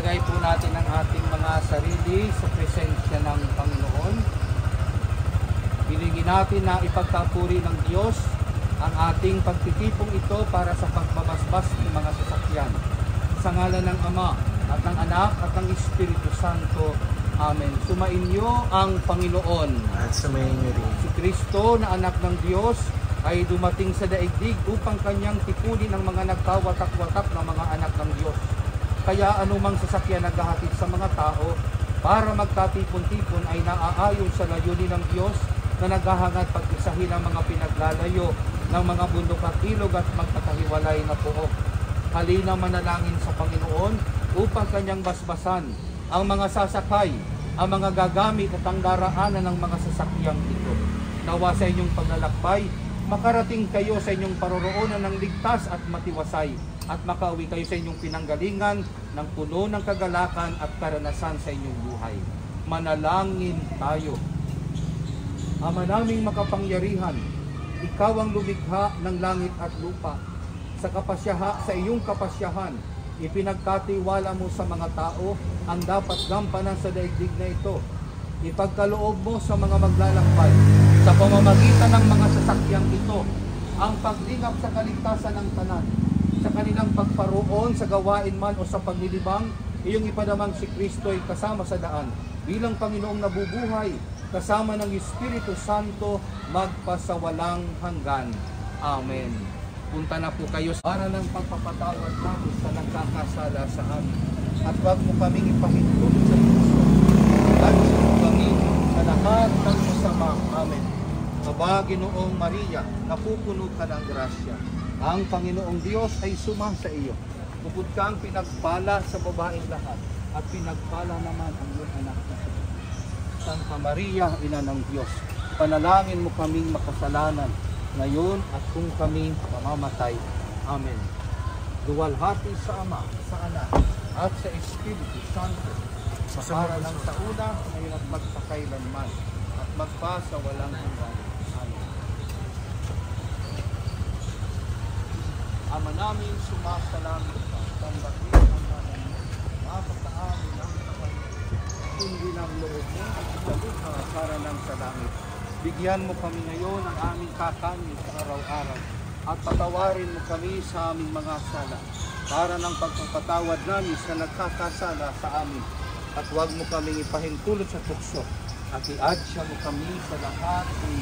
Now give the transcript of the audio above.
Ilagay po natin ang ating mga sarili sa presensya ng Panginoon. Hilingin natin na ipagpapuri ng Diyos ang ating pagtitipong ito para sa pagbabasbas ng mga sasakyan. Sa ngalan ng Ama at ng Anak at ng Espiritu Santo. Amen. Sumainyo ang Panginoon. At sumayin niyo rin. Si Kristo na anak ng Diyos ay dumating sa daigdig upang kanyang tipunin ang mga nagkawatak-watak na mga anak ng Diyos. Kaya anumang sasakyan naghahatid sa mga tao para magkatipon-tipon ay naaayon sa layunin ng Diyos na naghahangad pag-isahin ang mga pinaglalayo ng mga bundok at ilog at magkakahiwalay na pook. Halina manalangin sa Panginoon upang kanyang basbasan ang mga sasakay, ang mga gagamit at ang daraanan ng mga sasakyang ito. Nawa sa inyong paglalakbay, makarating kayo sa inyong paroroonan ng ligtas at matiwasay at makauwi kayo sa inyong pinanggalingan ng puno ng kagalakan at karanasan sa inyong buhay. Manalangin tayo. Ama naming makapangyarihan, ikaw ang lumikha ng langit at lupa. Sa iyong kapasyahan, ipinagkatiwala mo sa mga tao ang dapat gampanan sa daigdig na ito. Ipagkaloob mo sa mga maglalakbay sa pamamagitan ng mga sasakyang ito ang pagdingap sa kaligtasan ng tanan, sa kanilang pagparoon sa gawain man o sa paglilibang. Iyong ipadamang si Kristo ay kasama sa daan bilang Panginoong nabubuhay kasama ng Espiritu Santo magpasawalang hanggan. Amen. Punta na po kayo para ng pagpapatawad namin sa nagkakasala sa amin. At huwag mo kaming ipahintulot sa Kristo. At mo kami sa lahat ng masama. Amen. Aba, Ginoong Maria, napupuno ka ng grasya. Ang Panginoong Diyos ay sumasa iyo. Bukod kang pinagpala sa babaeng lahat, at pinagpala naman ang iyong anak na si Santa Maria, Ina ng Diyos. Panalangin mo kaming makasalanan, ngayon at kung kami mamamatay. Amen. Luwalhati sa Ama, sa Anak, at sa Espiritu Santo, para lang sa una, ngayon at magpakailanman, at magpasa walang hanggan. Amen. Ama namin, sumasalangit ka, tambatin ang namin mo, mapagdaamin ang kapatid, kundi ng loob mo, at ikaluha para lang sa langit. Bigyan mo kami ngayon ng aming kakanin sa araw-araw at patawarin mo kami sa aming mga sala para ng pagpapatawad namin sa nagkakasala sa amin. At huwag mo kaming ipahintulot sa tukso at iadya mo kami sa lahat ng